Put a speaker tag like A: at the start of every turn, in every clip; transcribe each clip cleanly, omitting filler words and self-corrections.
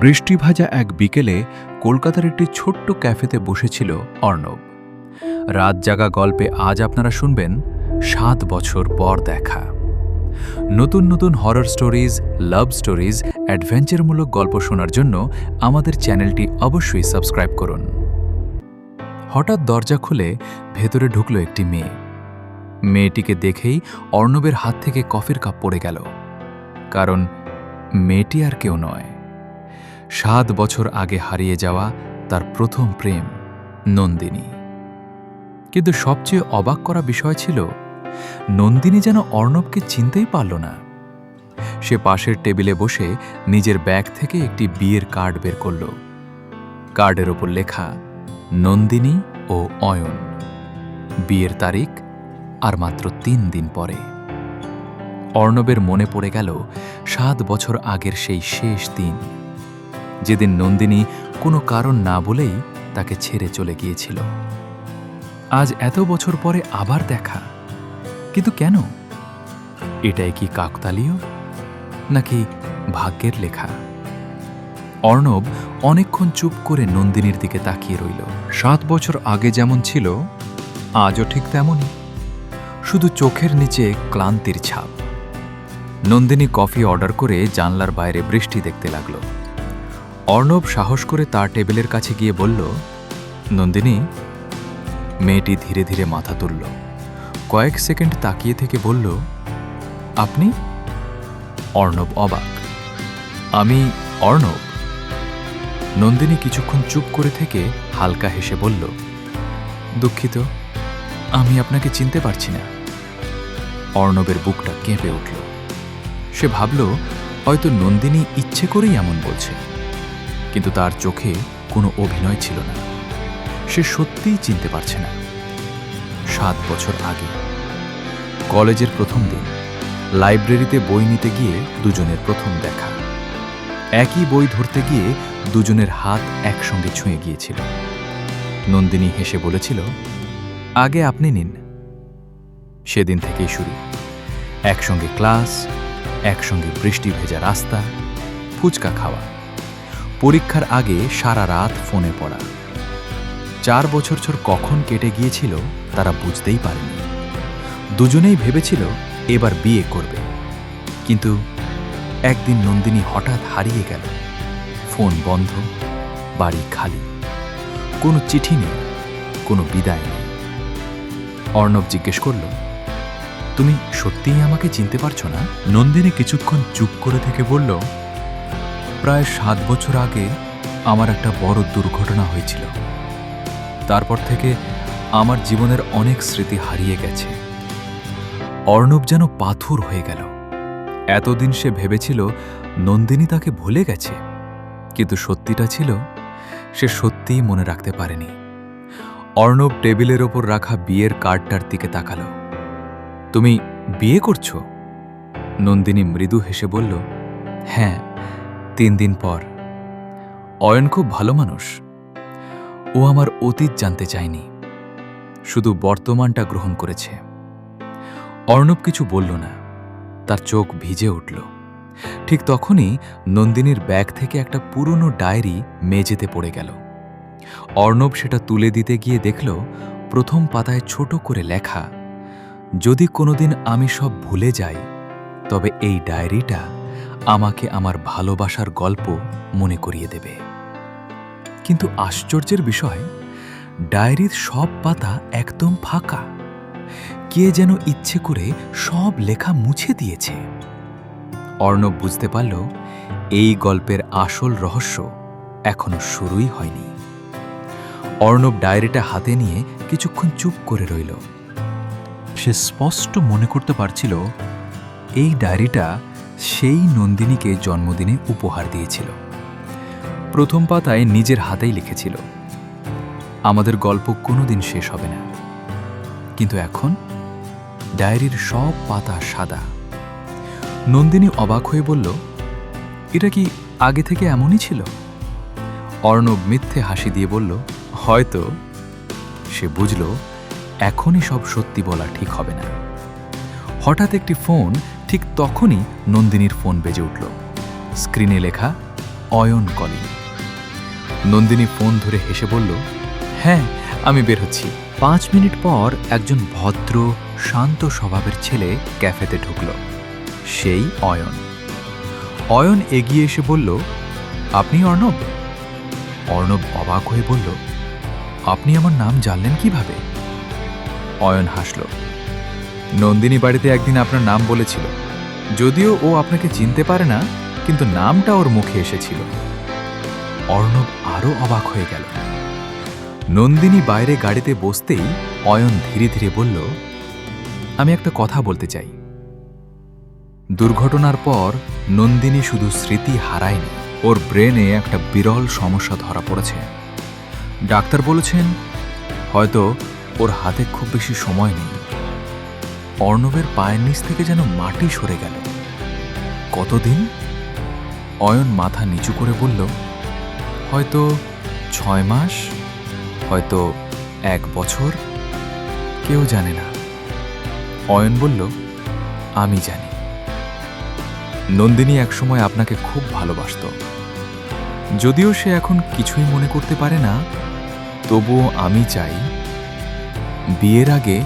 A: বৃষ্টি ভাজা এক বিকেলে কলকাতার একটি ছোট্ট ক্যাফেতে বসেছিল অর্ণব। রাত জাগা গল্পে আজ আপনারা শুনবেন ৭ বছর পর দেখা। নতুন নতুন হরর স্টোরিজ, লাভ স্টোরিজ, অ্যাডভেঞ্চারমূলক গল্প শোনার জন্য আমাদের চ্যানেলটি অবশ্যই সাবস্ক্রাইব করুন। হঠাৎ দরজা খুলে ভেতরে ঢুকল একটি মেয়ে। মেয়েটিকে দেখেই অর্ণবের হাত থেকে কফির কাপ পড়ে গেল, কারণ মেয়েটি আর কেউ নয়, ৭ বছর আগে হারিয়ে যাওয়া তার প্রথম প্রেম নন্দিনী। কিন্তু সবচেয়ে অবাক করা বিষয় ছিল, নন্দিনী যেন অর্ণবকে চিনতেই পারল না। সে পাশের টেবিলে বসে নিজের ব্যাগ থেকে একটি বিয়ের কার্ড বের করল। কার্ডের ওপর লেখা নন্দিনী ও অয়ন, বিয়ের তারিখ আর মাত্র ৩ দিন পরে। অর্ণবের মনে পড়ে গেল ৭ বছর আগের সেই শেষ দিন, যেদিন নন্দিনী কোনো কারণ না বলেই তাকে ছেড়ে চলে গিয়েছিল। আজ এত বছর পরে আবার দেখা, কিন্তু কেন? এটাই কি কাকতালীয়, নাকি ভাগ্যের লেখা? অর্ণব অনেকক্ষণ চুপ করে নন্দিনীর দিকে তাকিয়ে রইল। ৭ বছর আগে যেমন ছিল, আজও ঠিক তেমনই, শুধু চোখের নিচে ক্লান্তির ছাপ। নন্দিনী কফি অর্ডার করে জানলার বাইরে বৃষ্টি দেখতে লাগল। অর্ণব সাহস করে তার টেবিলের কাছে গিয়ে বলল, নন্দিনী। মেয়েটি ধীরে ধীরে মাথা তুলল, কয়েক সেকেন্ড তাকিয়ে থেকে বলল, আপনি? অর্ণব অবাক, আমি অর্ণব। নন্দিনী কিছুক্ষণ চুপ করে থেকে হালকা হেসে বলল, দুঃখিত, আমি আপনাকে চিনতে পারছি না। অর্ণবের বুকটা কেঁপে উঠল। সে ভাবল, হয়তো নন্দিনী ইচ্ছে করেই এমন বলছে, কিন্তু তার চোখে কোনো অভিনয় ছিল না। সে সত্যিই চিনতে পারছে না। ৭ বছর আগে কলেজের প্রথম দিন, লাইব্রেরিতে বই নিতে গিয়ে দুজনের প্রথম দেখা। একই বই ধরতে গিয়ে দুজনের হাত একসঙ্গে ছুঁয়ে গিয়েছিল। নন্দিনী হেসে বলেছিল, আগে আপনি নিন। সেদিন থেকেই শুরু, একসঙ্গে ক্লাস, একসঙ্গে বৃষ্টি ভেজা রাস্তা, ফুচকা খাওয়া, পরীক্ষার আগে সারা রাত ফোনে পড়া। ৪ বছর কখন কেটে গিয়েছিল তারা বুঝতেই পারেনি। দুজনেই ভেবেছিল এবার বিয়ে করবে, কিন্তু একদিন নন্দিনী হঠাৎ হারিয়ে গেল। ফোন বন্ধ, বাড়ি খালি, কোনো চিঠি নেই, কোনো বিদায় নেই। অর্ণব জিজ্ঞেস করল, তুমি সত্যিই আমাকে চিনতে পারছো না? নন্দিনী কিছুক্ষণ চুপ করে থেকে বলল, প্রায় ৭ বছর আগে আমার একটা বড় দুর্ঘটনা হয়েছিল। তারপর থেকে আমার জীবনের অনেক স্মৃতি হারিয়ে গেছে। অর্ণব যেন পাথর হয়ে গেল। এতদিন সে ভেবেছিল নন্দিনী তাকে ভুলে গেছে, কিন্তু সত্যিটা ছিল, সে সত্যিই মনে রাখতে পারেনি। অর্ণব টেবিলের ওপর রাখা বিয়ের কার্ডটার দিকে তাকালো। তুমি বিয়ে করছো? নন্দিনী মৃদু হেসে বলল, হ্যাঁ, ৩ দিন পর। অয়ন খুব ভালো মানুষ। ও আমার অতীত জানতে চায়নি, শুধু বর্তমানটা গ্রহণ করেছে। অর্ণব কিছু বলল না, তার চোখ ভিজে উঠল। ঠিক তখনই নন্দিনীর ব্যাগ থেকে একটা পুরনো ডায়েরি মেঝেতে পড়ে গেল। অর্ণব সেটা তুলে দিতে গিয়ে দেখল, প্রথম পাতায় ছোট করে লেখা, যদি কোনোদিন আমি সব ভুলে যাই, তবে এই ডায়েরিটা আমাকে আমার ভালোবাসার গল্প মনে করিয়ে দেবে। কিন্তু আশ্চর্যের বিষয়, ডায়েরির সব পাতা একদম ফাঁকা। কে যেন ইচ্ছে করে সব লেখা মুছে দিয়েছে। অর্ণব বুঝতে পারল, এই গল্পের আসল রহস্য এখনো শুরুই হয়নি। অর্ণব ডায়েরিটা হাতে নিয়ে কিছুক্ষণ চুপ করে রইল। সে স্পষ্ট মনে করতে পারছিল, এই ডায়েরিটা সেই নন্দিনীকে জন্মদিনে উপহার দিয়েছিল। প্রথম পাতায় নিজের হাতেই লিখেছিল, আমাদের গল্প কোনোদিন শেষ হবে না। কিন্তু এখন ডায়েরির সব পাতা সাদা। নন্দিনী অবাক হয়ে বলল, এটা কি আগে থেকে এমনই ছিল? অর্ণব মিথ্যে হাসি দিয়ে বলল, হয়তো। সে বুঝল, এখনই সব সত্যি বলা ঠিক হবে না। হঠাৎ একটি ফোন, ঠিক তখনই নন্দিনীর ফোন বেজে উঠল। স্ক্রিনে লেখা, অয়ন কলিং। নন্দিনী ফোন ধরে হেসে বলল, হ্যাঁ, আমি বের হচ্ছি। 5 মিনিট পর একজন ভদ্র শান্ত স্বভাবের ছেলে ক্যাফেতে ঢুকল। সেই অয়ন। অয়ন এগিয়ে এসে বলল, আপনি অর্ণব? অর্ণব অবাক হয়ে বলল, আপনি আমার নাম জানলেন কিভাবে? অয়ন হাসল। নন্দিনী বাড়িতে একদিন আপনার নাম বলেছিল, যদিও ও আপনাকে চিনতে পারে না, কিন্তু নামটা ওর মুখে এসেছিল। অর্ণব আরও অবাক হয়ে গেল। নন্দিনী বাইরে গাড়িতে বসতেই অয়ন ধীরে ধীরে বলল, আমি একটা কথা বলতে চাই। দুর্ঘটনার পর নন্দিনী শুধু স্মৃতি হারায়নি, ওর ব্রেনে একটা বিরল সমস্যা ধরা পড়েছে। ডাক্তার বলেছেন হয়তো ওর হাতে খুব বেশি সময় নেই। অর্ণবের পায়ের নিচ থেকে যেন মাটি সরে গেল। কতদিন? অয়ন মাথা নিচু করে বলল, হয়তো 6 মাস, হয়তো 1 বছর, কেউ জানে না। অয়ন বলল, আমি জানি। নন্দিনী একসময় আপনাকে খুব ভালোবাসত। যদিও সে এখন কিছুই মনে করতে পারে না, তবুও আমি চাই বিয়ের আগে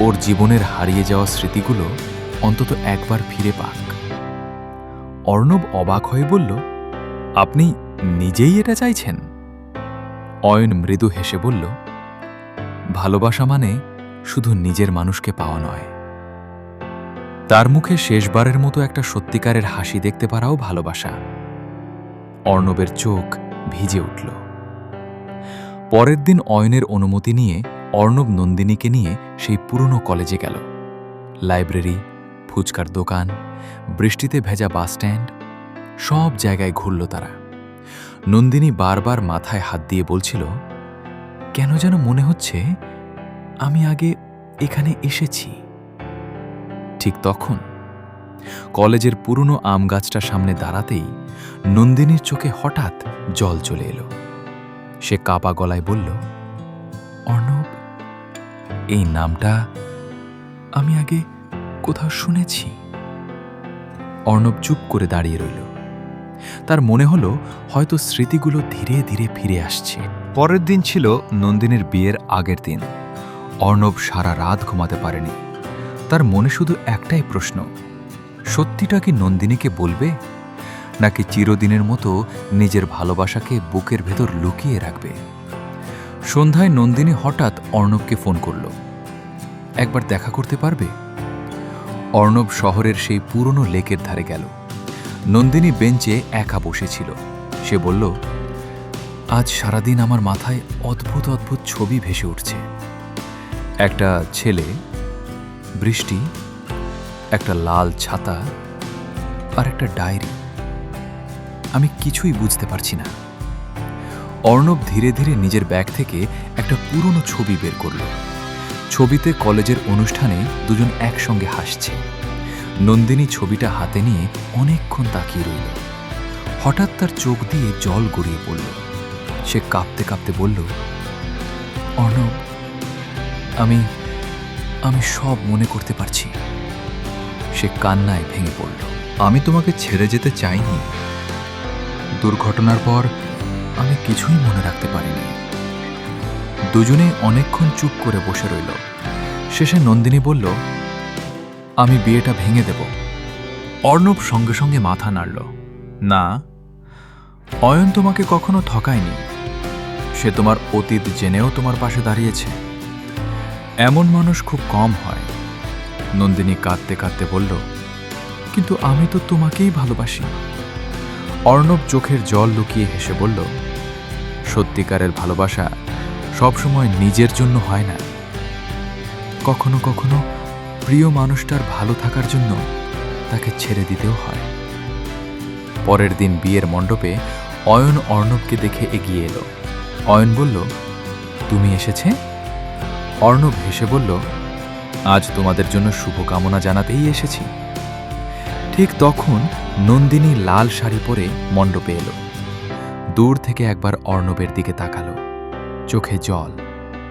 A: ওর জীবনের হারিয়ে যাওয়া স্মৃতিগুলো অন্তত একবার ফিরে পাক। অর্ণব অবাক হয়ে বলল, আপনি নিজেই এটা চাইছেন? অয়ন মৃদু হেসে বলল, ভালোবাসা মানে শুধু নিজের মানুষকে পাওয়া নয়। তার মুখে শেষবারের মতো একটা সত্যিকারের হাসি দেখতে পারাও ভালোবাসা। অর্ণবের চোখ ভিজে উঠল। পরের দিন অয়নের অনুমতি নিয়ে অর্ণব নন্দিনীকে নিয়ে সেই পুরনো কলেজে গেল। লাইব্রেরি, ফুচকার দোকান, বৃষ্টিতে ভেজা বাসস্ট্যান্ড, সব জায়গায় ঘুরল তারা। নন্দিনী বারবার মাথায় হাত দিয়ে বলছিল, কেন যেন মনে হচ্ছে আমি আগে এখানে এসেছি। ঠিক তখন কলেজের পুরনো আম গাছটা সামনে দাঁড়াতেই নন্দিনীর চোখে হঠাৎ জল চলে এলো। সে কাপা গলায় বলল, অর্ণব, এই নামটা আমি আগে কোথাও শুনেছি। অর্ণব চুপ করে দাঁড়িয়ে রইল। তার মনে হলো হয়তো স্মৃতিগুলো ধীরে ধীরে ফিরে আসছে। পরের দিন ছিল নন্দিনীর বিয়ের আগের দিন। অর্ণব সারা রাত ঘুমাতে পারেনি। তার মনে শুধু একটাই প্রশ্ন, সত্যিটা কি নন্দিনীকে বলবে, নাকি চিরদিনের মতো নিজের ভালোবাসাকে বুকের ভেতর লুকিয়ে রাখবে? সন্ধ্যায় নন্দিনী হঠাৎ অর্ণবকে ফোন করল, একবার দেখা করতে পারবে? অর্ণব শহরের সেই পুরনো লেকের ধারে গেল। নন্দিনী বেঞ্চে একা বসেছিল। সে বলল, আজ সারাদিন আমার মাথায় অদ্ভুত অদ্ভুত ছবি ভেসে উঠছে। একটা ছেলে, বৃষ্টি, একটা লাল ছাতা আর একটা ডায়েরি। আমি কিছুই বুঝতে পারছি না। অর্ণব ধীরে ধীরে নিজের ব্যাগ থেকে একটা পুরনো ছবি বের করল। ছবিতে কলেজের অনুষ্ঠানে দুজন একসঙ্গে হাসছে। নন্দিনী ছবিটা হাতে নিয়ে অনেকক্ষণ তাকিয়ে রইল। হঠাৎ তার চোখ দিয়ে জল গড়িয়ে পড়ল। সে কাঁপতে কাঁপতে বলল, অর্ণব, আমি সব মনে করতে পারছি। সে কান্নায় ভেঙে পড়ল। আমি তোমাকে ছেড়ে যেতে চাইনি। দুর্ঘটনার পর আমি কিছুই মনে রাখতে পারিনি। দুজনে অনেকক্ষণ চুপ করে বসে রইল। শেষে নন্দিনী বলল, আমি বিয়েটা ভেঙে দেব। অর্ণব সঙ্গে সঙ্গে মাথা নাড়ল। না, অয়ন তোমাকে কখনো ঠকায়নি। সে তোমার অতীত জেনেও তোমার পাশে দাঁড়িয়েছে। এমন মানুষ খুব কম হয়। নন্দিনী কাঁদতে কাঁদতে বলল, কিন্তু আমি তো তোমাকেই ভালোবাসি। অর্ণব চোখের জল লুকিয়ে হেসে বলল, সত্যিকারের ভালোবাসা সবসময় নিজের জন্য হয় না। কখনো কখনো প্রিয় মানুষটার ভালো থাকার জন্য তাকে ছেড়ে দিতেও হয়। পরের দিন বিয়ের মণ্ডপে অয়ন অর্ণবকে দেখে এগিয়ে এলো। অয়ন বলল, তুমি এসেছে? অর্ণব হেসে বলল, আজ তোমাদের জন্য শুভকামনা জানাতেই এসেছি। ঠিক তখন নন্দিনী লাল শাড়ি পরে মণ্ডপে এলো। দূর থেকে একবার অর্ণবের দিকে তাকালো। চোখে জল,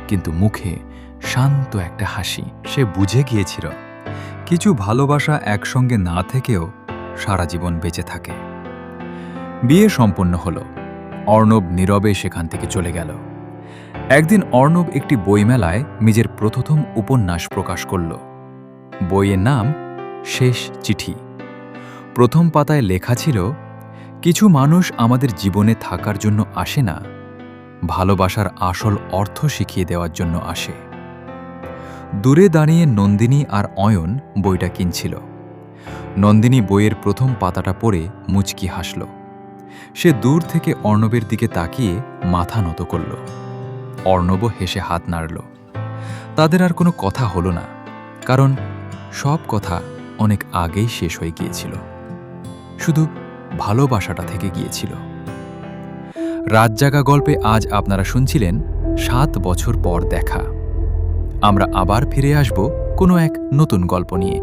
A: কিন্তু মুখে শান্ত একটা হাসি। সে বুঝে গিয়েছিল, কিছু ভালোবাসা একসঙ্গে না থেকেও সারা জীবন বেঁচে থাকে। বিয়ে সম্পন্ন হলো। অর্ণব নীরবে সেখান থেকে চলে গেল। একদিন অর্ণব একটি বইমেলায় নিজের প্রথম উপন্যাস প্রকাশ করল। বইয়ের নাম শেষ চিঠি। প্রথম পাতায় লেখা ছিল, কিছু মানুষ আমাদের জীবনে থাকার জন্য আসে না, ভালোবাসার আসল অর্থ শিখিয়ে দেওয়ার জন্য আসে। দূরে দাঁড়িয়ে নন্দিনী আর অয়ন বইটা কিনছিল। নন্দিনী বইয়ের প্রথম পাতাটা পড়ে মুচকি হাসল। সে দূর থেকে অর্ণবের দিকে তাকিয়ে মাথা নত করল। অর্ণবও হেসে হাত নাড়ল। তাদের আর কোনো কথা হলো না, কারণ সব কথা অনেক আগেই শেষ হয়ে গিয়েছিল। শুধু ভালোবাসাটা থেকে গিয়েছিল। রাতজাগা গল্পে আজ আপনারা শুনছিলেন ৭ বছর পর দেখা। আমরা আবার ফিরে আসব কোনো এক নতুন গল্প নিয়ে।